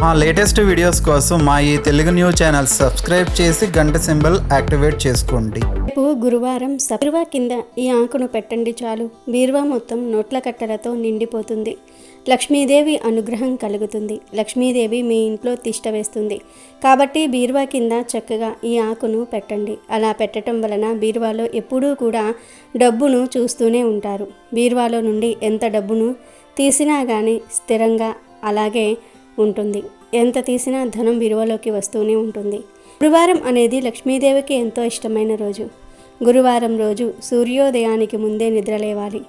మా latest videos కోసం మా ఈ తెలుగు న్యూస్ ఛానల్ సబ్స్క్రైబ్ చేసి గంట సింబల్ యాక్టివేట్ చేసుకోండి. రేపు గురువారం బీరువా కింద ఈ ఆకును పెట్టండి చాలు. బీరువా మొత్తం నోట్ల కట్టలతో నిండిపోతుంది. లక్ష్మీదేవి అనుగ్రహం కలుగుతుంది. లక్ష్మీదేవి మీ ఇంట్లో తిష్ట వేస్తుంది. కాబట్టి బీరువా కింద చక్కగా ఈ ఆకును పెట్టండి. అలా పెట్టడం వలన బీరువాలో ఎప్పుడూ కూడా డబ్బును చూస్తూనే ఉంటారు. బీరువాలో నుండి ఎంత డబ్బును తీసినా కానీ స్థిరంగా అలాగే ఉంటుంది. ఎంత తీసినా ధనం బీరువాలోకి వస్తూనే ఉంటుంది. గురువారం అనేది లక్ష్మీదేవికి ఎంతో ఇష్టమైన రోజు. గురువారం రోజు సూర్యోదయానికి ముందే నిద్రలేవాలి.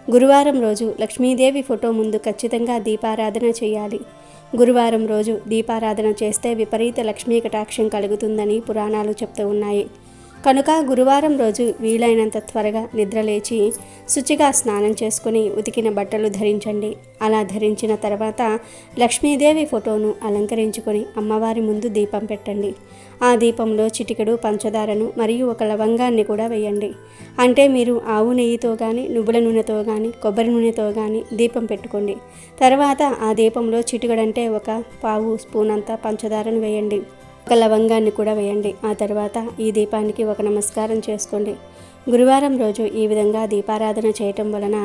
గురువారం రోజు లక్ష్మీదేవి ఫోటో ముందు ఖచ్చితంగా దీపారాధన చేయాలి. గురువారం రోజు దీపారాధన చేస్తే విపరీత లక్ష్మీ కటాక్షం కలుగుతుందని పురాణాలు చెప్తూ ఉన్నాయి. కనుక గురువారం రోజు వీలైనంత త్వరగా నిద్రలేచి శుచిగా స్నానం చేసుకుని ఉతికిన బట్టలు ధరించండి. అలా ధరించిన తర్వాత లక్ష్మీదేవి ఫోటోను అలంకరించుకొని అమ్మవారి ముందు దీపం పెట్టండి. ఆ దీపంలో చిటికెడు పంచదారను మరియు ఒక లవంగాన్ని కూడా వేయండి. అంటే మీరు ఆవు నెయ్యితో కానీ నువ్వుల నూనెతో కానీ కొబ్బరి నూనెతో కానీ దీపం పెట్టుకోండి. తర్వాత ఆ దీపంలో చిటికెడంటే ఒక పావు స్పూన్ అంతా పంచదారను వేయండి. ఒక లవంగాన్ని కూడా వేయండి. ఆ తర్వాత ఈ దీపానికి ఒక నమస్కారం చేసుకోండి. గురువారం రోజు ఈ విధంగా దీపారాధన చేయటం వలన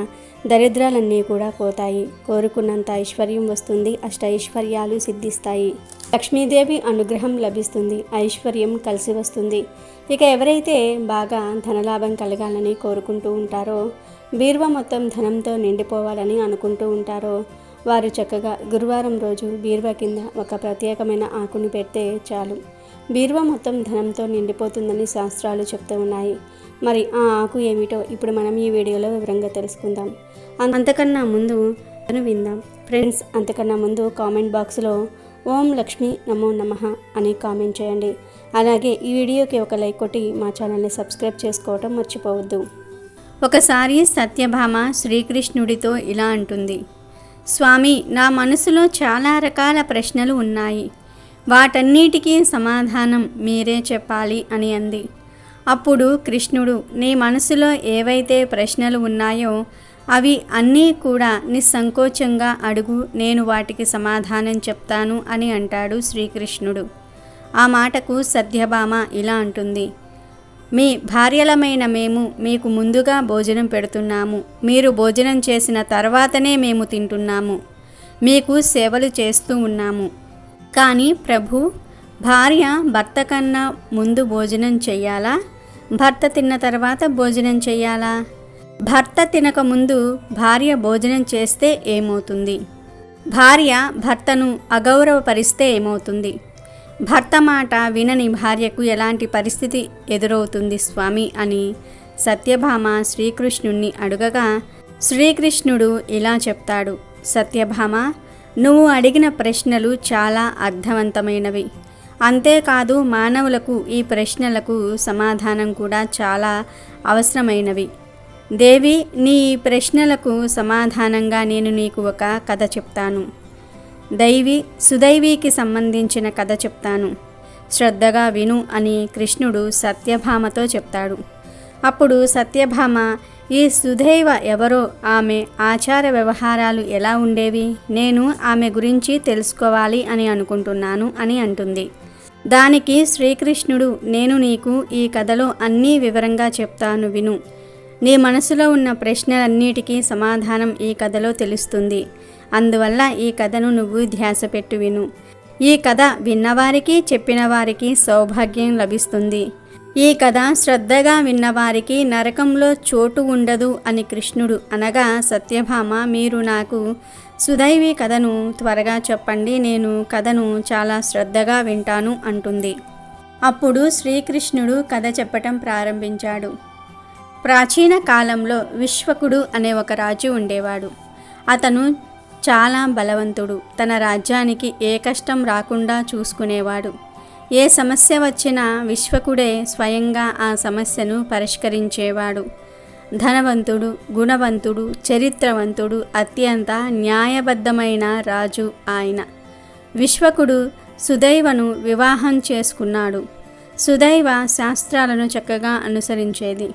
దరిద్రాలన్నీ కూడా పోతాయి. కోరుకున్నంత ఐశ్వర్యం వస్తుంది. అష్టైశ్వర్యాలు సిద్ధిస్తాయి. లక్ష్మీదేవి అనుగ్రహం లభిస్తుంది. ఐశ్వర్యం కలిసి వస్తుంది. ఇక ఎవరైతే బాగా ధనలాభం కలగాలని కోరుకుంటూ ఉంటారో, బీరువా మొత్తం ధనంతో నిండిపోవాలని అనుకుంటూ ఉంటారో వారు చక్కగా గురువారం రోజు బీరువా కింద ఒక ప్రత్యేకమైన ఆకుని పెడితే చాలు. బీరువా మొత్తం ధనంతో నిండిపోతుందని శాస్త్రాలు చెప్తూ ఉన్నాయి. మరి ఆ ఆకు ఏమిటో ఇప్పుడు మనం ఈ వీడియోలో వివరంగా తెలుసుకుందాం. అంతకన్నా ముందు విందాం ఫ్రెండ్స్. అంతకన్నా ముందు కామెంట్ బాక్స్లో ఓం లక్ష్మీ నమో నమః అని కామెంట్ చేయండి. అలాగే ఈ వీడియోకి ఒక లైక్ కొట్టి మా ఛానల్ని సబ్స్క్రైబ్ చేసుకోవటం మర్చిపోవద్దు. ఒకసారి సత్యభామ శ్రీకృష్ణుడితో ఇలా అంటుంది, స్వామి, నా మనసులో చాలా రకాల ప్రశ్నలు ఉన్నాయి. వాటన్నిటికీ సమాధానం మీరే చెప్పాలి అని అంది. అప్పుడు కృష్ణుడు, నీ మనసులో ఏవైతే ప్రశ్నలు ఉన్నాయో అవి అన్నీ కూడా నిస్సంకోచంగా అడుగు, నేను వాటికి సమాధానం చెప్తాను అని అంటాడు శ్రీకృష్ణుడు. ఆ మాటకు సత్యభామ ఇలా అంటుంది, మీ భార్యలమైన మేము మీకు ముందుగా భోజనం పెడుతున్నాము. మీరు భోజనం చేసిన తర్వాతనే మేము తింటున్నాము. మీకు సేవలు చేస్తూ ఉన్నాము. కానీ ప్రభు, భార్య భర్త కన్నా ముందు భోజనం చెయ్యాలా? భర్త తిన్న తర్వాత భోజనం చెయ్యాలా? భర్త తినక ముందు భార్య భోజనం చేస్తే ఏమవుతుంది? భార్య భర్తను అగౌరవపరిస్తే ఏమవుతుంది? భర్త మాట వినని భార్యకు ఎలాంటి పరిస్థితి ఎదురవుతుంది స్వామి అని సత్యభామ శ్రీకృష్ణుణ్ణి అడుగగా శ్రీకృష్ణుడు ఇలా చెప్తాడు, సత్యభామ, నువ్వు అడిగిన ప్రశ్నలు చాలా అర్థవంతమైనవి. అంతేకాదు మానవులకు ఈ ప్రశ్నలకు సమాధానం కూడా చాలా అవసరమైనవి. దేవి, నీ ఈ ప్రశ్నలకు సమాధానంగా నేను నీకు ఒక కథ చెప్తాను. సుదైవీకి సంబంధించిన కథ చెప్తాను. శ్రద్ధగా విను అని కృష్ణుడు సత్యభామతో చెప్తాడు. అప్పుడు సత్యభామ, ఈ సుదైవ ఎవరో, ఆమె ఆచార వ్యవహారాలు ఎలా ఉండేవి, నేను ఆమె గురించి తెలుసుకోవాలి అని అనుకుంటున్నాను అని అంటుంది. దానికి శ్రీకృష్ణుడు, నేను నీకు ఈ కథలో అన్నీ వివరంగా చెప్తాను, విను. నీ మనసులో ఉన్న ప్రశ్నలన్నిటికీ సమాధానం ఈ కథలో తెలుస్తుంది. అందువల్ల ఈ కథను నువ్వు ధ్యాస పెట్టు విను. ఈ కథ విన్నవారికి చెప్పిన వారికి సౌభాగ్యం లభిస్తుంది. ఈ కథ శ్రద్ధగా విన్నవారికి నరకంలో చోటు ఉండదు అని కృష్ణుడు అనగా సత్యభామ, మీరు నాకు సుదైవి కథను త్వరగా చెప్పండి, నేను కథను చాలా శ్రద్ధగా వింటాను అంటుంది. అప్పుడు శ్రీకృష్ణుడు కథ చెప్పటం ప్రారంభించాడు. ప్రాచీన కాలంలో విశ్వకుడు అనే ఒక రాజు ఉండేవాడు. అతను చాలా బలవంతుడు. తన రాజ్యానికి ఏ కష్టం రాకుండా చూసుకునేవాడు. ఏ సమస్య వచ్చినా విశ్వకుడే స్వయంగా ఆ సమస్యను పరిష్కరించేవాడు. ధనవంతుడు, గుణవంతుడు, చరిత్రవంతుడు, అత్యంత న్యాయబద్ధమైన రాజు ఆయన. విశ్వకుడు సుదైవను వివాహం చేసుకున్నాడు. సుదైవ శాస్త్రాలను చక్కగా అనుసరించేది.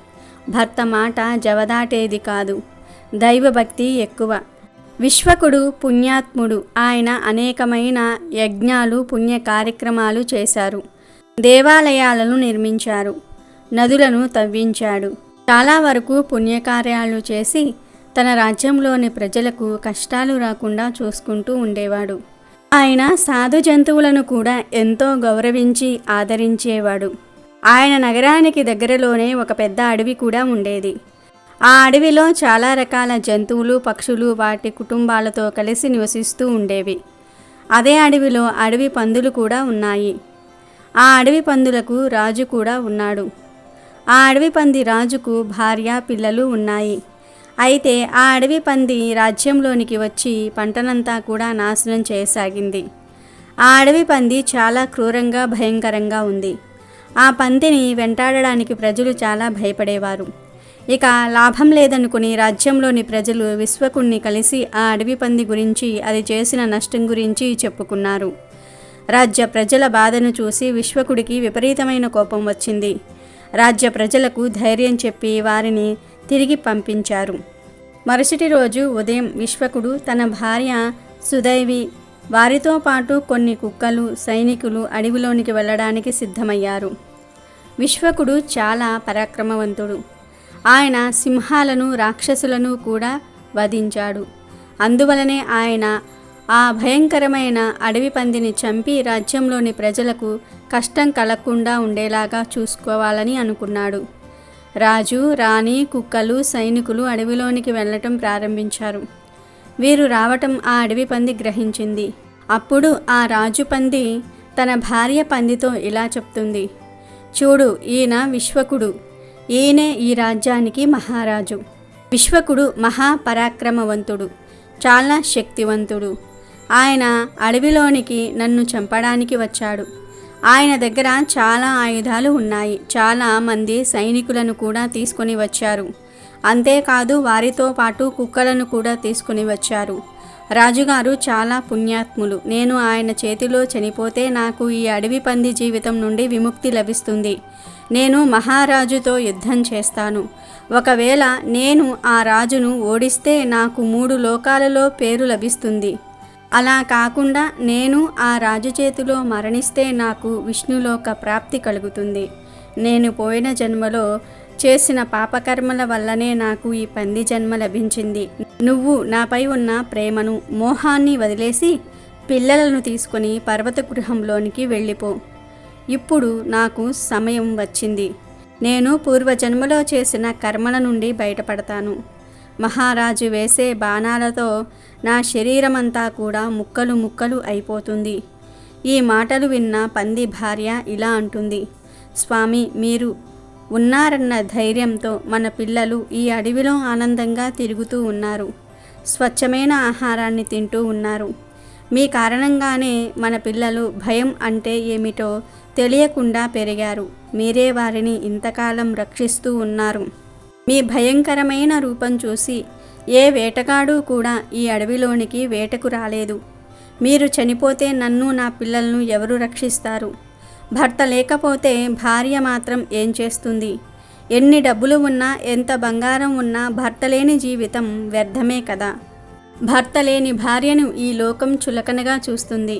భర్త మాట జవదాటేది కాదు. దైవభక్తి ఎక్కువ. విశ్వకుడు పుణ్యాత్ముడు. ఆయన అనేకమైన యజ్ఞాలు పుణ్య కార్యక్రమాలు చేశారు. దేవాలయాలను నిర్మించారు. నదులను తవ్వించాడు. చాలా వరకు పుణ్యకార్యాలు చేసి తన రాజ్యంలోని ప్రజలకు కష్టాలు రాకుండా చూసుకుంటూ ఉండేవాడు. ఆయన సాధు జంతువులను కూడా ఎంతో గౌరవించి ఆదరించేవాడు. ఆయన నగరానికి దగ్గరలోనే ఒక పెద్ద అడవి కూడా ఉండేది. ఆ అడవిలో చాలా రకాల జంతువులు, పక్షులు వాటి కుటుంబాలతో కలిసి నివసిస్తూ ఉండేవి. అదే అడవిలో అడవి పందులు కూడా ఉన్నాయి. ఆ అడవి పందులకు రాజు కూడా ఉన్నాడు. ఆ అడవి పంది రాజుకు భార్య, పిల్లలు ఉన్నాయి. అయితే ఆ అడవి పంది రాజ్యంలోనికి వచ్చి పంటనంతా కూడా నాశనం చేయసాగింది. ఆ అడవి పంది చాలా క్రూరంగా, భయంకరంగా ఉంది. ఆ పందిని వెంటాడడానికి ప్రజలు చాలా భయపడేవారు. ఇక లాభం లేదనుకుని రాజ్యంలోని ప్రజలు విశ్వకుణ్ణి కలిసి ఆ అడవి పంది గురించి, అది చేసిన నష్టం గురించి చెప్పుకున్నారు. రాజ్య ప్రజల బాధను చూసి విశ్వకుడికి విపరీతమైన కోపం వచ్చింది. రాజ్య ప్రజలకు ధైర్యం చెప్పి వారిని తిరిగి పంపించారు. మరుసటి రోజు ఉదయం విశ్వకుడు తన భార్య సుదైవి, వారితో పాటు కొన్ని కుక్కలు, సైనికులు అడవిలోనికి వెళ్ళడానికి సిద్ధమయ్యారు. విశ్వకుడు చాలా పరాక్రమవంతుడు. ఆయన సింహాలను, రాక్షసులను కూడా వధించాడు. అందువలనే ఆయన ఆ భయంకరమైన అడవి పందిని చంపి రాజ్యంలోని ప్రజలకు కష్టం కలగకుండా ఉండేలాగా చూసుకోవాలని అనుకున్నాడు. రాజు, రాణి, కుక్కలు, సైనికులు అడవిలోనికి వెళ్ళటం ప్రారంభించారు. వీరు రావటం ఆ అడవి పంది గ్రహించింది. అప్పుడు ఆ రాజు పంది తన భార్య పందితో ఇలా చెప్తుంది: చూడు, ఈయన విశ్వకుడు. ఈయనే ఈ రాజ్యానికి మహారాజు. విశ్వకుడు మహాపరాక్రమవంతుడు, చాలా శక్తివంతుడు. ఆయన అడవిలోనికి నన్ను చంపడానికి వచ్చాడు. ఆయన దగ్గర చాలా ఆయుధాలు ఉన్నాయి. చాలా మంది సైనికులను కూడా తీసుకొని వచ్చారు. అంతేకాదు వారితో పాటు కుక్కలను కూడా తీసుకొని వచ్చారు. రాజుగారు చాలా పుణ్యాత్ములు. నేను ఆయన చేతిలో చనిపోతే నాకు ఈ అడవి పంది జీవితం నుండి విముక్తి లభిస్తుంది. నేను మహారాజుతో యుద్ధం చేస్తాను. ఒకవేళ నేను ఆ రాజును ఓడిస్తే నాకు 3 లోకాలలో పేరు లభిస్తుంది. అలా కాకుండా నేను ఆ రాజు చేతిలో మరణిస్తే నాకు విష్ణులోక ప్రాప్తి కలుగుతుంది. నేను పోయిన జన్మలో చేసిన పాపకర్మల వల్లనే నాకు ఈ పంది జన్మ లభించింది. నువ్వు నాపై ఉన్న ప్రేమను, మోహాన్ని వదిలేసి పిల్లలను తీసుకొని పర్వత గృహంలోనికి వెళ్ళిపో. ఇప్పుడు నాకు సమయం వచ్చింది. నేను పూర్వజన్మలో చేసిన కర్మల నుండి బయటపడతాను. మహారాజు వేసే బాణాలతో నా శరీరమంతా కూడా ముక్కలు ముక్కలు అయిపోతుంది. ఈ మాటలు విన్న పంది భార్య ఇలా అంటుంది: స్వామి, మీరు ఉన్నారన్న ధైర్యంతో మన పిల్లలు ఈ అడవిలో ఆనందంగా తిరుగుతూ ఉన్నారు. స్వచ్ఛమైన ఆహారాన్ని తింటూ ఉన్నారు. మీ కారణంగానే మన పిల్లలు భయం అంటే ఏమిటో తెలియకుండా పెరిగారు. మీరే వారిని ఇంతకాలం రక్షిస్తూ ఉన్నారు. మీ భయంకరమైన రూపం చూసి ఏ వేటగాడు కూడా ఈ అడవిలోనికి వేటకు రాలేదు. మీరు చనిపోతే నన్ను, నా పిల్లలను ఎవరు రక్షిస్తారు? భర్త లేకపోతే భార్య మాత్రం ఏం చేస్తుంది? ఎన్ని డబ్బులు ఉన్నా, ఎంత బంగారం ఉన్నా భర్త లేని జీవితం వ్యర్థమే కదా. భర్త లేని భార్యను ఈ లోకం చులకనగా చూస్తుంది.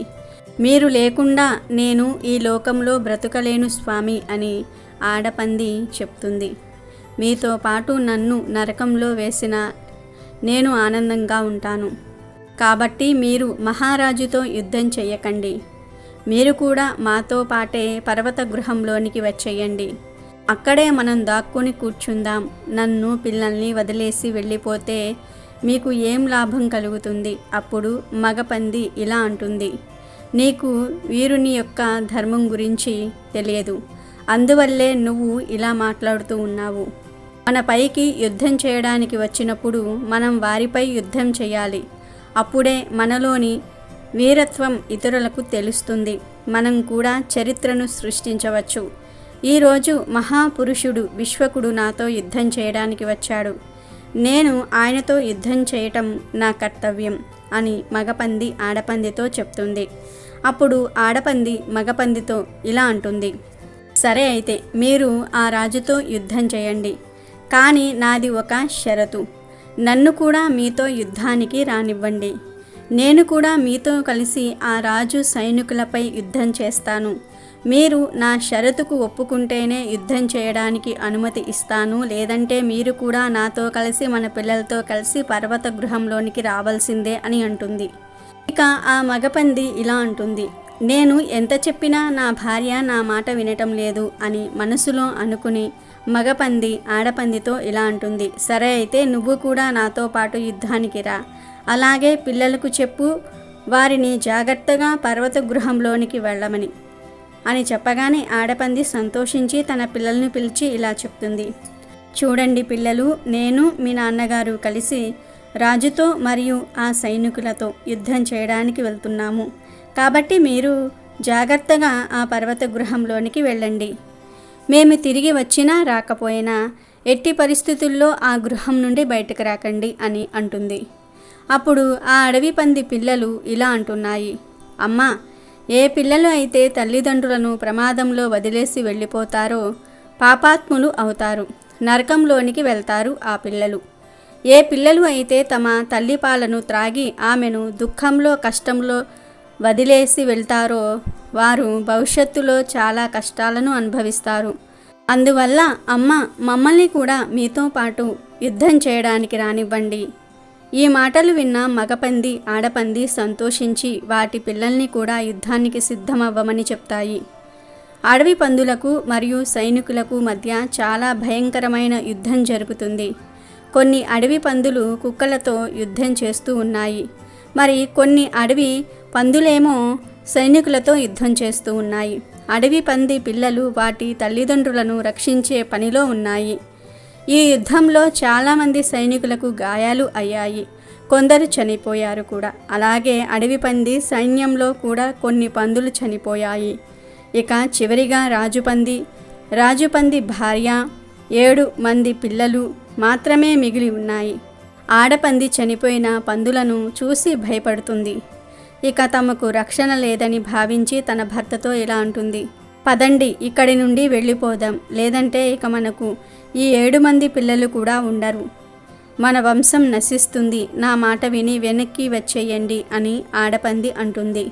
మీరు లేకుండా నేను ఈ లోకంలో బ్రతుకలేను స్వామి అని ఆడపంది చెప్తుంది. మీతో పాటు నన్ను నరకంలో వేసిన నేను ఆనందంగా ఉంటాను. కాబట్టి మీరు మహారాజుతో యుద్ధం చెయ్యకండి. మీరు కూడా మాతో పాటే పర్వత గృహంలోనికి వచ్చేయండి. అక్కడే మనం దాక్కుని కూర్చుందాం. నన్ను, పిల్లల్ని వదిలేసి వెళ్ళిపోతే మీకు ఏం లాభం కలుగుతుంది? అప్పుడు మగపంది ఇలా అంటుంది: నీకు వీరుని యొక్క ధర్మం గురించి తెలియదు. అందువల్లే నువ్వు ఇలా మాట్లాడుతూ ఉన్నావు. మన పైకి యుద్ధం చేయడానికి వచ్చినప్పుడు మనం వారిపై యుద్ధం చేయాలి. అప్పుడే మనలోని వీరత్వం ఇతరులకు తెలుస్తుంది. మనం కూడా చరిత్రను సృష్టించవచ్చు. ఈరోజు మహాపురుషుడు విశ్వకుడు నాతో యుద్ధం చేయడానికి వచ్చాడు. నేను ఆయనతో యుద్ధం చేయటం నా కర్తవ్యం అని మగపంది ఆడపందితో చెప్తుంది. అప్పుడు ఆడపంది మగపందితో ఇలా అంటుంది: సరే, అయితే మీరు ఆ రాజుతో యుద్ధం చేయండి. కానీ నాది ఒక షరతు. నన్ను కూడా మీతో యుద్ధానికి రానివ్వండి. నేను కూడా మీతో కలిసి ఆ రాజు సైనికులపై యుద్ధం చేస్తాను. మీరు నా షరతుకు ఒప్పుకుంటేనే యుద్ధం చేయడానికి అనుమతి ఇస్తాను, లేదంటే మీరు కూడా నాతో కలిసి మన పిల్లలతో కలిసి పర్వత గృహంలోనికి రావాల్సిందే అని అంటుంది. ఇక ఆ మగపంది ఇలా అంటుంది, నేను ఎంత చెప్పినా నా భార్య నా మాట వినటం లేదు అని మనసులో అనుకుని మగపంది ఆడపందితో ఇలా అంటుంది, సరే అయితే నువ్వు కూడా నాతో పాటు యుద్ధానికి రా, అలాగే పిల్లలకు చెప్పు వారిని జాగ్రత్తగా పర్వత గృహంలోనికి వెళ్ళమని అని చెప్పగానే ఆడపంది సంతోషించి తన పిల్లల్ని పిలిచి ఇలా చెప్తుంది, చూడండి పిల్లలు, నేను మీ నాన్నగారు కలిసి రాజుతో మరియు ఆ సైనికులతో యుద్ధం చేయడానికి వెళ్తున్నాము. కాబట్టి మీరు జాగ్రత్తగా ఆ పర్వత గృహంలోనికి వెళ్ళండి. మేము తిరిగి వచ్చినా రాకపోయినా ఎట్టి పరిస్థితుల్లో ఆ గృహం నుండి బయటకు రాకండి అని అంటుంది. అప్పుడు ఆ అడవి పంది పిల్లలు ఇలా అంటున్నాయి, అమ్మా, ఏ పిల్లలు అయితే తల్లిదండ్రులను ప్రమాదంలో వదిలేసి వెళ్ళిపోతారో పాపాత్ములు అవుతారు, నరకంలోనికి వెళ్తారు ఆ పిల్లలు. ఏ పిల్లలు అయితే తమ తల్లి పాలను త్రాగి ఆమెను దుఃఖంలో కష్టంలో వదిలేసి వెళ్తారో వారు భవిష్యత్తులో చాలా కష్టాలను అనుభవిస్తారు. అందువల్ల అమ్మ, మమ్మల్ని కూడా మీతో పాటు యుద్ధం చేయడానికి రానివ్వండి. ఈ మాటలు విన్న మగపంది ఆడపంది సంతోషించి వాటి పిల్లల్ని కూడా యుద్ధానికి సిద్ధమవ్వమని చెప్తాయి. అడవి పందులకు మరియు సైనికులకు మధ్య చాలా భయంకరమైన యుద్ధం జరుగుతుంది. కొన్ని అడవి పందులు కుక్కలతో యుద్ధం చేస్తూ ఉన్నాయి, మరి కొన్ని అడవి పందులేమో సైనికులతో యుద్ధం చేస్తూ ఉన్నాయి. అడవి పంది పిల్లలు వాటి తల్లిదండ్రులను రక్షించే పనిలో ఉన్నాయి. ఈ యుద్ధంలో చాలామంది సైనికులకు గాయాలు అయ్యాయి, కొందరు చనిపోయారు కూడా. అలాగే అడవి పంది సైన్యంలో కూడా కొన్ని పందులు చనిపోయాయి. ఇక చివరిగా రాజుపంది భార్య 7 మంది పిల్లలు మాత్రమే మిగిలి ఉన్నాయి. ఆడపంది చనిపోయిన పందులను చూసి భయపడుతుంది. ఇక తమకు రక్షణ లేదని భావించి తన భర్తతో ఇలా అంటుంది, పదండి ఇక్కడి నుండి వెళ్ళిపోదాం, లేదంటే ఇక మనకు ఈ 7 మంది పిల్లలు కూడా ఉండరు, మన వంశం నశిస్తుంది, నా మాట విని వెనక్కి వచ్చేయండి అని ఆడపంది అంటుంది.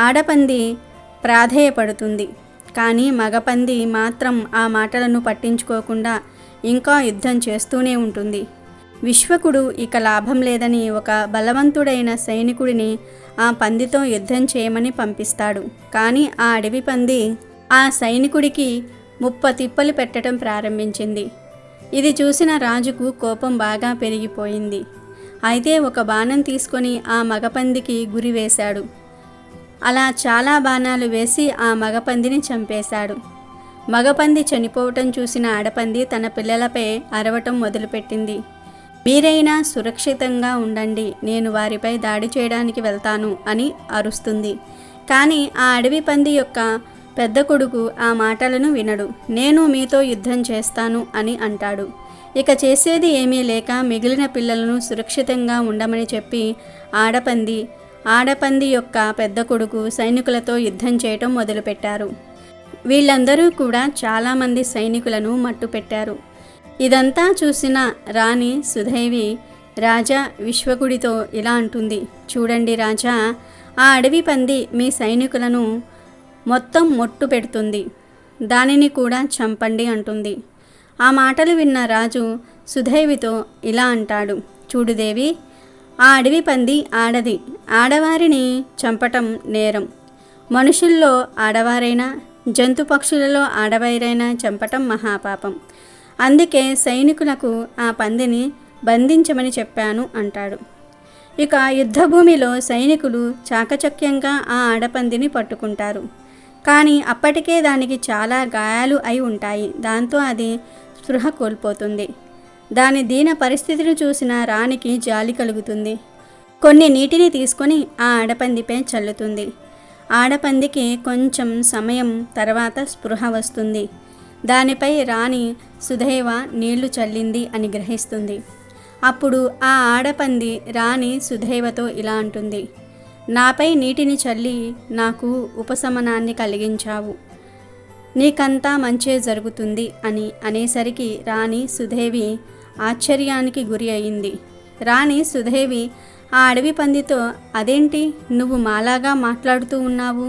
ఆడపంది ప్రాధేయపడుతుంది, కానీ మగపంది మాత్రం ఆ మాటలను పట్టించుకోకుండా ఇంకా యుద్ధం చేస్తూనే ఉంటుంది. విశ్వకుడు ఇక లాభం లేదని ఒక బలవంతుడైన సైనికుడిని ఆ పందితో యుద్ధం చేయమని పంపిస్తాడు. కానీ ఆ అడవి పంది ఆ సైనికుడికి ముప్పతిప్పలు పెట్టడం ప్రారంభించింది. ఇది చూసిన రాజుకు కోపం బాగా పెరిగిపోయింది. అయితే ఒక బాణం తీసుకొని ఆ మగపందికి గురి వేశాడు. అలా చాలా బాణాలు వేసి ఆ మగపందిని చంపేశాడు. మగపంది చనిపోవటం చూసిన ఆడపంది తన పిల్లలపై అరవటం మొదలుపెట్టింది. మీరైనా సురక్షితంగా ఉండండి, నేను వారిపై దాడి చేయడానికి వెళ్తాను అని అరుస్తుంది. కానీ ఆ అడవి పంది యొక్క పెద్ద కొడుకు ఆ మాటలను వినడు. నేను మీతో యుద్ధం చేస్తాను అని అంటాడు. ఇక చేసేది ఏమీ లేక మిగిలిన పిల్లలను సురక్షితంగా ఉండమని చెప్పి ఆడపంది యొక్క పెద్ద కొడుకు సైనికులతో యుద్ధం చేయటం మొదలుపెట్టారు. వీళ్ళందరూ కూడా చాలామంది సైనికులను మట్టుపెట్టారు. ఇదంతా చూసిన రాణి సుధైవి రాజా విశ్వకుడితో ఇలా అంటుంది, చూడండి రాజా, ఆ అడవి పంది మీ సైనికులను మొత్తం మొట్టు పెడుతుంది, దానిని కూడా చంపండి అంటుంది. ఆ మాటలు విన్న రాజు సుధైవితో ఇలా అంటాడు, చూడు దేవి, ఆ అడవి పంది ఆడది, ఆడవారిని చంపటం నేరం. మనుషుల్లో ఆడవారైనా జంతు పక్షులలో ఆడవారైనా చంపటం మహాపాపం. అందుకే సైనికులకు ఆ పందిని బంధించమని చెప్పాను అంటాడు. ఇక యుద్ధభూమిలో సైనికులు చాకచక్యంగా ఆ ఆడపందిని పట్టుకుంటారు. కానీ అప్పటికే దానికి చాలా గాయాలు అయి ఉంటాయి. దాంతో అది స్పృహ కోల్పోతుంది. దాని దీన పరిస్థితిని చూసిన రాణికి జాలి కలుగుతుంది. కొన్ని నీటిని తీసుకొని ఆ ఆడపందిపై చల్లుతుంది. ఆడపందికి కొంచెం సమయం తర్వాత స్పృహ వస్తుంది. దానిపై రాణి సుధైవ నీళ్లు చల్లింది అని గ్రహిస్తుంది. అప్పుడు ఆ ఆడపంది రాణి సుధైవతో ఇలా అంటుంది, నాపై నీటిని చల్లి నాకు ఉపశమనాన్ని కలిగించావు, నీకంతా మంచే జరుగుతుంది అని అనేసరికి రాణి సుధేవి ఆశ్చర్యానికి గురి అయింది. రాణి సుదేవి ఆ అడవి పందితో, అదేంటి నువ్వు మాలాగా మాట్లాడుతూ ఉన్నావు?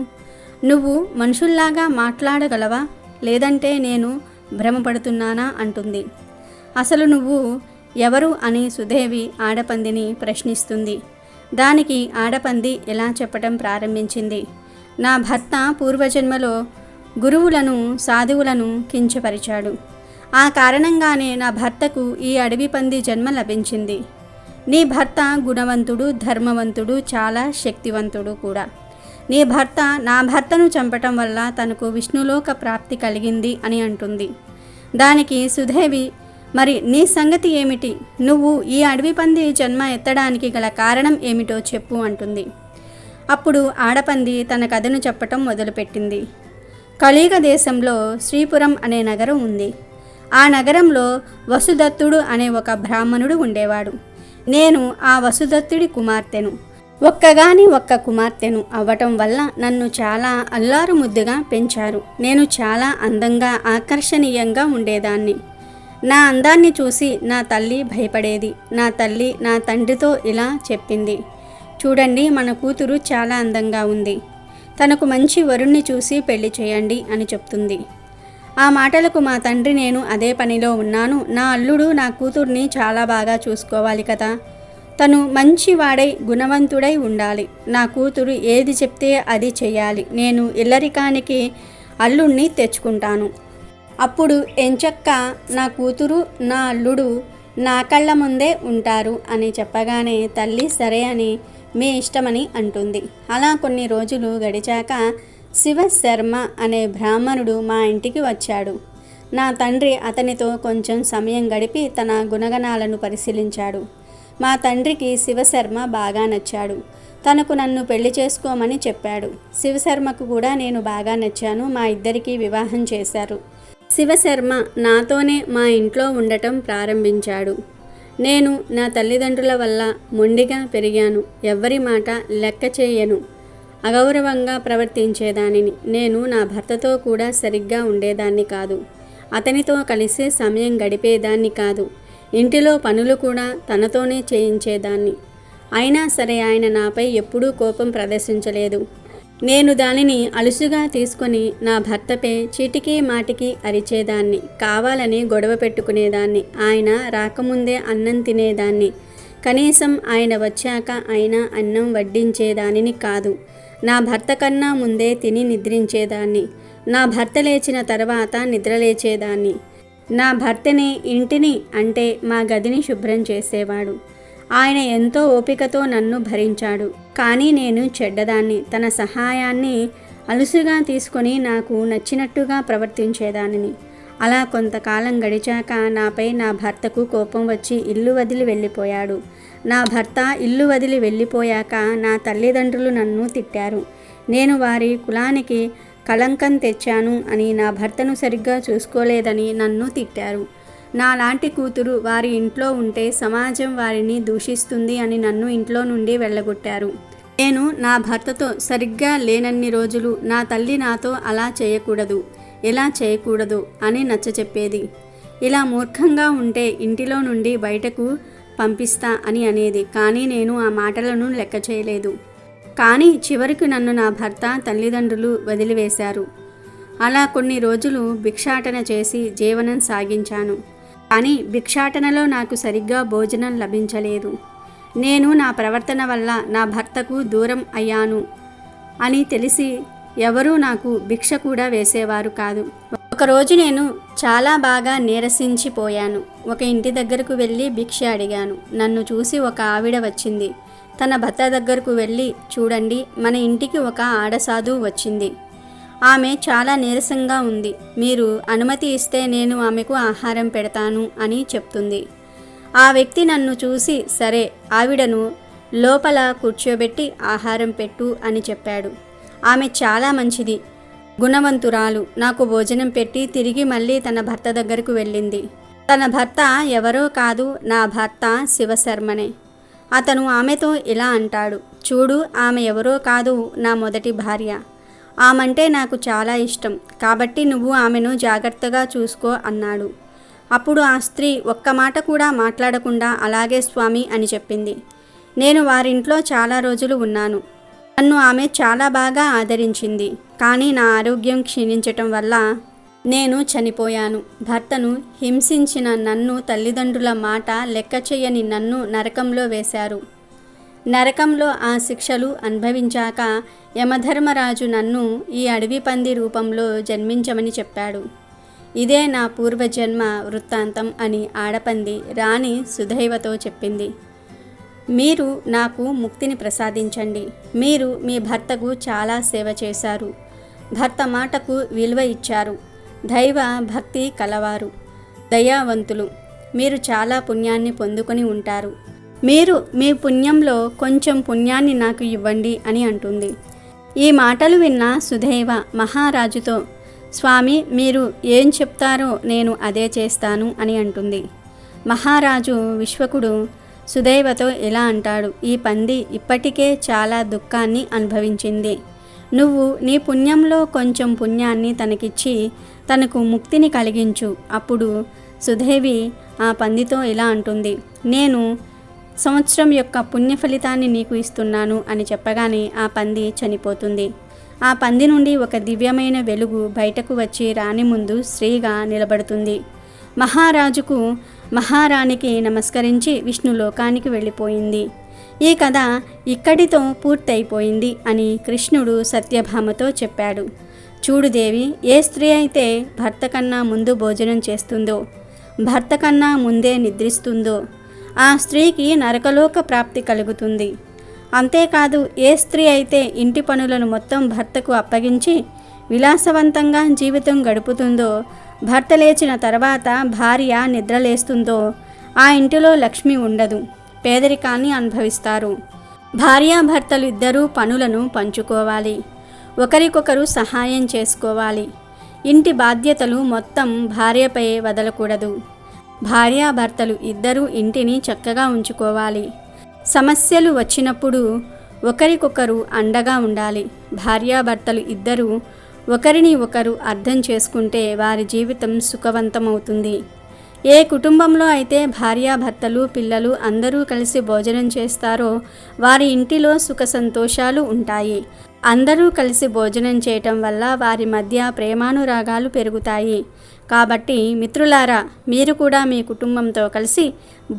నువ్వు మనుషుల్లాగా మాట్లాడగలవా, లేదంటే నేను భ్రమపడుతున్నానా అంటుంది. అసలు నువ్వు ఎవరు అని సుదేవి ఆడపందిని ప్రశ్నిస్తుంది. దానికి ఆడపంది ఎలా చెప్పటం ప్రారంభించింది. నా భర్త పూర్వజన్మలో గురువులను సాధువులను కించపరిచాడు. ఆ కారణంగానే నా భర్తకు ఈ అడవి పంది జన్మ లభించింది. నీ భర్త గుణవంతుడు, ధర్మవంతుడు, చాలా శక్తివంతుడు కూడా. నీ భర్త నా భర్తను చంపటం వల్ల తనకు విష్ణులోక ప్రాప్తి కలిగింది అని అంటుంది. దానికి సుదేవి, మరి నీ సంగతి ఏమిటి? నువ్వు ఈ అడవి పంది జన్మ ఎత్తడానికి గల కారణం ఏమిటో చెప్పు అంటుంది. అప్పుడు ఆడపంది తన కథను చెప్పటం మొదలుపెట్టింది. కలియుగ దేశంలో శ్రీపురం అనే నగరం ఉంది. ఆ నగరంలో వసుదత్తుడు అనే ఒక బ్రాహ్మణుడు ఉండేవాడు. నేను ఆ వసుదత్తుడి కుమార్తెను. ఒక్క కుమార్తెను అవ్వటం వల్ల నన్ను చాలా అల్లారు ముద్దుగా పెంచారు. నేను చాలా అందంగా ఆకర్షణీయంగా ఉండేదాన్ని. నా అందాన్ని చూసి నా తల్లి భయపడేది. నా తల్లి నా తండ్రితో ఇలా చెప్పింది, చూడండి, మన కూతురు చాలా అందంగా ఉంది, తనకు మంచి వరుణ్ణి చూసి పెళ్లి చేయండి అని చెప్తుంది. ఆ మాటలకు మా తండ్రి, నేను అదే పనిలో ఉన్నాను, నా అల్లుడు నా కూతుర్ని చాలా బాగా చూసుకోవాలి కదా, తను మంచివాడై గుణవంతుడై ఉండాలి, నా కూతురు ఏది చెప్తే అది చేయాలి, నేను ఇల్లరికానికి అల్లుడిని తెచ్చుకుంటాను, అప్పుడు ఎంచక్క నా కూతురు నా అల్లుడు నా కళ్ళ ముందే ఉంటారు అని చెప్పగానే తల్లి సరే అని మీ ఇష్టమని అంటుంది. అలా కొన్ని రోజులు గడిచాక శివశర్మ అనే బ్రాహ్మణుడు మా ఇంటికి వచ్చాడు. నా తండ్రి అతనితో కొంచెం సమయం గడిపి తన గుణగణాలను పరిశీలించాడు. మా తండ్రికి శివశర్మ బాగా నచ్చాడు. తనకు నన్ను పెళ్లి చేసుకోమని చెప్పాడు. శివశర్మకు కూడా నేను బాగా నచ్చాను. మా ఇద్దరికీ వివాహం చేశారు. శివశర్మ నాతోనే మా ఇంట్లో ఉండటం ప్రారంభించాడు. నేను నా తల్లిదండ్రుల వల్ల మొండిగా పెరిగాను. ఎవ్వరి మాట లెక్క చేయను. అగౌరవంగా ప్రవర్తించేదానిని. నేను నా భర్తతో కూడా సరిగ్గా ఉండేదాన్ని కాదు. అతనితో కలిసి సమయం గడిపేదాన్ని కాదు. ఇంటిలో పనులు కూడా తనతోనే చేయించేదాన్ని. అయినా సరే ఆయన నాపై ఎప్పుడూ కోపం ప్రదర్శించలేదు. నేను దానిని అలుసుగా తీసుకొని నా భర్తపై చీటికి మాటికి అరిచేదాన్ని. కావాలని గొడవ పెట్టుకునేదాన్ని. ఆయన రాకముందే అన్నం తినేదాన్ని. కనీసం ఆయన వచ్చాక అయినా అన్నం వడ్డించేదానిని కాదు. నా భర్త కన్నా ముందే తిని నిద్రించేదాన్ని. నా భర్త లేచిన తర్వాత నిద్రలేచేదాన్ని. నా భర్తని, ఇంటిని అంటే మా గదిని శుభ్రం చేసేవాడు. ఆయన ఎంతో ఓపికతో నన్ను భరించాడు. కానీ నేను చెడ్డదాన్ని. తన సహాయాన్ని అలుసుగా తీసుకొని నాకు నచ్చినట్టుగా ప్రవర్తించేదానిని. అలా కొంతకాలం గడిచాక నాపై నా భర్తకు కోపం వచ్చి ఇల్లు వదిలి వెళ్ళిపోయాడు. నా భర్త ఇల్లు వదిలి వెళ్ళిపోయాక నా తల్లిదండ్రులు నన్ను తిట్టారు. నేను వారి కులానికి కళంకం తెచ్చాను అని, నా భర్తను సరిగ్గా చూసుకోలేదని నన్ను తిట్టారు. నాలాంటి కూతురు వారి ఇంట్లో ఉంటే సమాజం వారిని దూషిస్తుంది అని నన్ను ఇంట్లో నుండి వెళ్ళగొట్టారు. నేను నా భర్తతో సరిగ్గా లేనన్ని రోజులు నా తల్లి నాతో అలా చేయకూడదు, ఇలా చేయకూడదు అని నచ్చచెప్పేది. ఇలా మూర్ఖంగా ఉంటే ఇంటిలో నుండి బయటకు పంపిస్తా అని అనేది. కానీ నేను ఆ మాటలను లెక్క చేయలేదు. కానీ చివరికి నన్ను నా భర్త తల్లిదండ్రులు వదిలివేశారు. అలా కొన్ని రోజులు భిక్షాటన చేసి జీవనం సాగించాను. కానీ భిక్షాటనలో నాకు సరిగ్గా భోజనం లభించలేదు. నేను నా ప్రవర్తన వల్ల నా భర్తకు దూరం అయ్యాను అని తెలిసి ఎవరూ నాకు భిక్ష కూడా వేసేవారు కాదు. ఒకరోజు నేను చాలా బాగా నీరసించిపోయాను. ఒక ఇంటి దగ్గరకు వెళ్ళి భిక్ష అడిగాను. నన్ను చూసి ఒక ఆవిడ వచ్చింది. తన భర్త దగ్గరకు వెళ్ళి, చూడండి, మన ఇంటికి ఒక ఆడసాధువు వచ్చింది. ఆమె చాలా నీరసంగా ఉంది. మీరు అనుమతి ఇస్తే నేను ఆమెకు ఆహారం పెడతాను అని చెప్తుంది. ఆ వ్యక్తి నన్ను చూసి, సరే, ఆవిడను లోపల కూర్చోబెట్టి ఆహారం పెట్టు అని చెప్పాడు. ఆమె చాలా మంచిది, గుణవంతురాలు. నాకు భోజనం పెట్టి తిరిగి మళ్ళీ తన భర్త దగ్గరకు వెళ్ళింది. తన భర్త ఎవరో కాదు, నా భర్త శివశర్మనే. అతను ఆమెతో ఇలా అంటాడు, చూడు, ఆమె ఎవరో కాదు, నా మొదటి భార్య. ఆమంటే నాకు చాలా ఇష్టం, కాబట్టి నువ్వు ఆమెను జాగ్రత్తగా చూసుకో అన్నాడు. అప్పుడు ఆ స్త్రీ ఒక్క మాట కూడా మాట్లాడకుండా అలాగే స్వామి అని చెప్పింది. నేను వారింట్లో చాలా రోజులు ఉన్నాను. నన్ను ఆమె చాలా బాగా ఆదరించింది. కానీ నా ఆరోగ్యం క్షీణించటం వల్ల నేను చనిపోయాను. భర్తను హింసించిన నన్ను, తల్లిదండ్రుల మాట లెక్క చేయని నన్ను నరకంలో వేశారు. నరకంలో ఆ శిక్షలు అనుభవించాక యమధర్మరాజు నన్ను ఈ అడవి పంది రూపంలో జన్మించమని చెప్పాడు. ఇదే నా పూర్వజన్మ వృత్తాంతం అని ఆడపంది రాణి సుధైవతో చెప్పింది. మీరు నాకు ముక్తిని ప్రసాదించండి. మీరు మీ భర్తకు చాలా సేవ చేశారు. భర్త మాటకు విలువ ఇచ్చారు. దైవ భక్తి కలవారు, దయావంతులు. మీరు చాలా పుణ్యాన్ని పొందుకొని ఉంటారు. మీరు మీ పుణ్యంలో కొంచెం పుణ్యాన్ని నాకు ఇవ్వండి అని అంటుంది. ఈ మాటలు విన్న సుధైవ మహారాజుతో, స్వామి మీరు ఏం చెప్తారో నేను అదే చేస్తాను అని అంటుంది. మహారాజు విశ్వకుడు సుధైవతో ఇలా అంటాడు, ఈ పంది ఇప్పటికే చాలా దుఃఖాన్ని అనుభవించింది. నువ్వు నీ పుణ్యంలో కొంచెం పుణ్యాన్ని తనకిచ్చి తనకు ముక్తిని కలిగించు. అప్పుడు సుధైవి ఆ పందితో ఇలా అంటుంది, నేను సంవత్సరం యొక్క పుణ్య ఫలితాన్ని నీకు ఇస్తున్నాను అని చెప్పగానే ఆ పంది చనిపోతుంది. ఆ పంది నుండి ఒక దివ్యమైన వెలుగు బయటకు వచ్చి రాణి ముందు స్త్రీగా నిలబడుతుంది. మహారాజుకు మహారాణికి నమస్కరించి విష్ణులోకానికి వెళ్ళిపోయింది. ఈ కథ ఇక్కడితో పూర్తయిపోయింది అని కృష్ణుడు సత్యభామతో చెప్పాడు. చూడు దేవి, ఏ స్త్రీ అయితే భర్త కన్నా ముందు భోజనం చేస్తుందో, భర్త కన్నా ముందే నిద్రిస్తుందో ఆ స్త్రీకి నరకలోక ప్రాప్తి కలుగుతుంది. అంతేకాదు, ఏ స్త్రీ అయితే ఇంటి పనులను మొత్తం భర్తకు అప్పగించి విలాసవంతంగా జీవితం గడుపుతుందో, భర్త లేచిన తర్వాత భార్య నిద్రలేస్తుందో ఆ ఇంటిలో లక్ష్మి ఉండదు, పేదరికాన్ని అనుభవిస్తారు. భార్యాభర్తలు ఇద్దరూ పనులను పంచుకోవాలి, ఒకరికొకరు సహాయం చేసుకోవాలి. ఇంటి బాధ్యతలు మొత్తం భార్యపై వదలకూడదు. భార్యాభర్తలు ఇద్దరూ ఇంటిని చక్కగా ఉంచుకోవాలి. సమస్యలు వచ్చినప్పుడు ఒకరికొకరు అండగా ఉండాలి. భార్యాభర్తలు ఇద్దరూ ఒకరిని ఒకరు అర్థం చేసుకుంటే వారి జీవితం సుఖవంతమవుతుంది. ఏ కుటుంబంలో అయితే భార్యాభర్తలు పిల్లలు అందరూ కలిసి భోజనం చేస్తారో వారి ఇంటిలో సుఖ సంతోషాలు ఉంటాయి. అందరూ కలిసి భోజనం చేయటం వల్ల వారి మధ్య ప్రేమానురాగాలు పెరుగుతాయి. కాబట్టి మిత్రులారా, మీరు కూడా మీ కుటుంబంతో కలిసి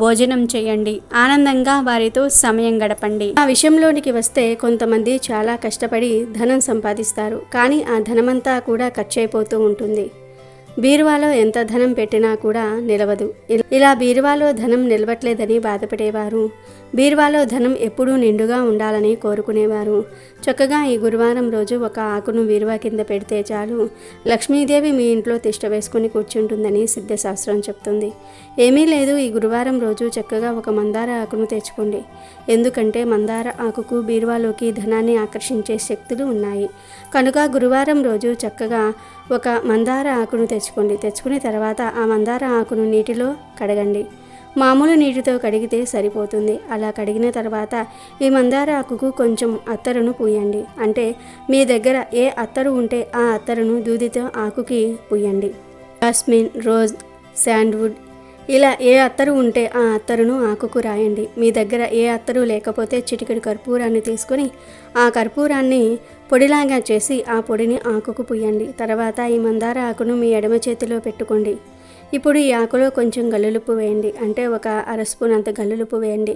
భోజనం చేయండి, ఆనందంగా వారితో సమయం గడపండి. ఆ విషయంలోనికి వస్తే కొంతమంది చాలా కష్టపడి ధనం సంపాదిస్తారు, కానీ ఆ ధనమంతా కూడా ఖర్చు అయిపోతూ ఉంటుంది. బీరువాలో ఎంత ధనం పెట్టినా కూడా నిలవదు. ఇలా బీరువాలో ధనం నిలవట్లేదని బాధపడేవారు, బీరువాలో ధనం ఎప్పుడూ నిండుగా ఉండాలని కోరుకునేవారు చక్కగా ఈ గురువారం రోజు ఒక ఆకును బీరువా కింద పెడితే చాలు, లక్ష్మీదేవి మీ ఇంట్లో తిష్ట వేసుకుని కూర్చుంటుందని సిద్ధశాస్త్రం చెప్తుంది. ఏమీ లేదు, ఈ గురువారం రోజు చక్కగా ఒక మందార ఆకును తెచ్చుకోండి. ఎందుకంటే మందార ఆకుకు బీరువాలోకి ధనాన్ని ఆకర్షించే శక్తులు ఉన్నాయి. కనుక గురువారం రోజు చక్కగా ఒక మందార ఆకును తెచ్చుకుని తర్వాత ఆ మందార ఆకును నీటిలో కడగండి. మామూలు నీటితో కడిగితే సరిపోతుంది. అలా కడిగిన తర్వాత ఈ మందార ఆకుకు కొంచెం అత్తరును పూయండి. అంటే మీ దగ్గర ఏ అత్తరు ఉంటే ఆ అత్తరును దూదితో ఆకుకి పూయండి. జాస్మిన్, రోజ్, శాండ్వుడ్ ఇలా ఏ అత్తరు ఉంటే ఆ అత్తరును ఆకుకు రాయండి. మీ దగ్గర ఏ అత్తరు లేకపోతే చిటికెడు కర్పూరాన్ని తీసుకొని ఆ కర్పూరాన్ని పొడిలాగా చేసి ఆ పొడిని ఆకుకు పూయండి. తర్వాత ఈ మందార ఆకును మీ ఎడమ చేతిలో పెట్టుకోండి. ఇప్పుడు ఈ ఆకులో కొంచెం గల్లులుప్పు వేయండి. అంటే ఒక అర స్పూన్ అంత గల్లులుప్పు వేయండి.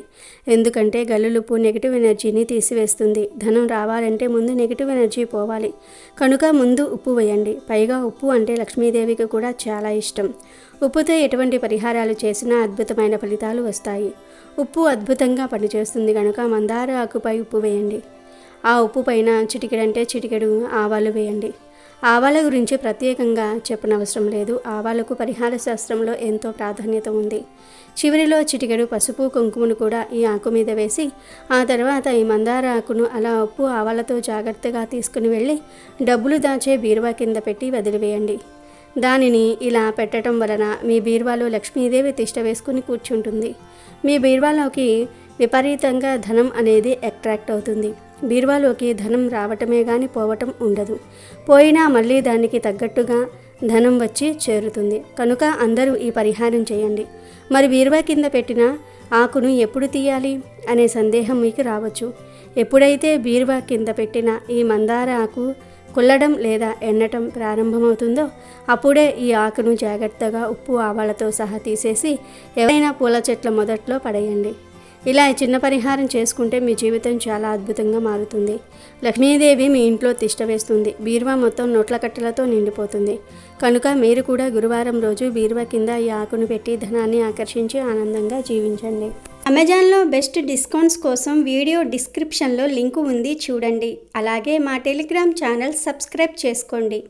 ఎందుకంటే గల్లులుప్పు నెగిటివ్ ఎనర్జీని తీసివేస్తుంది. ధనం రావాలంటే ముందు నెగిటివ్ ఎనర్జీ పోవాలి. కనుక ముందు ఉప్పు వేయండి. పైగా ఉప్పు అంటే లక్ష్మీదేవికి కూడా చాలా ఇష్టం. ఉప్పుతో ఎటువంటి పరిహారాలు చేసినా అద్భుతమైన ఫలితాలు వస్తాయి. ఉప్పు అద్భుతంగా పనిచేస్తుంది కనుక మందార ఆకుపై ఉప్పు వేయండి. ఆ ఉప్పు పైన చిటికెడు ఆవాలు వేయండి. ఆవాల గురించి ప్రత్యేకంగా చెప్పనవసరం లేదు. ఆవాలకు పరిహార శాస్త్రంలో ఎంతో ప్రాధాన్యత ఉంది. చివరిలో చిటికెడు పసుపు కుంకుమను కూడా ఈ ఆకు మీద వేసి ఆ తర్వాత ఈ మందార ఆకును అలా ఉప్పు ఆవాలతో జాగ్రత్తగా తీసుకుని వెళ్ళి డబ్బులు దాచే బీరువా కింద పెట్టి వదిలివేయండి. దానిని ఇలా పెట్టడం వలన మీ బీరువాలో లక్ష్మీదేవి తిష్ట వేసుకుని కూర్చుంటుంది. మీ బీరువాలోకి విపరీతంగా ధనం అనేది అట్రాక్ట్ అవుతుంది. బీరువాలోకి ధనం రావటమే కానీ పోవటం ఉండదు. పోయినా మళ్ళీ దానికి తగ్గట్టుగా ధనం వచ్చి చేరుతుంది. కనుక అందరూ ఈ పరిహారం చేయండి. మరి బీరువా కింద పెట్టిన ఆకును ఎప్పుడు తీయాలి అనే సందేహం మీకు రావచ్చు. ఎప్పుడైతే బీరువా కింద పెట్టిన ఈ మందార ఆకు కుల్లడం లేదా ఎండటం ప్రారంభమవుతుందో అప్పుడే ఈ ఆకును జాగ్రత్తగా ఉప్పు ఆవాలతో సహా తీసేసి ఎవరైనా పూల చెట్ల మొదట్లో పడేయండి. ఇలా చిన్న పరిహారం చేసుకుంటే మీ జీవితం చాలా అద్భుతంగా మారుతుంది. లక్ష్మీదేవి మీ ఇంట్లో తిష్ట వేస్తుంది. బీరువా మొత్తం నోట్ల కట్టలతో నిండిపోతుంది. కనుక మీరు కూడా గురువారం రోజు బీరువా కింద ఈ ఆకును పెట్టి ధనాన్ని ఆకర్షించి ఆనందంగా జీవించండి. అమెజాన్లో బెస్ట్ డిస్కౌంట్స్ కోసం వీడియో డిస్క్రిప్షన్లో లింకు ఉంది, చూడండి. అలాగే మా టెలిగ్రామ్ ఛానల్ సబ్స్క్రైబ్ చేసుకోండి.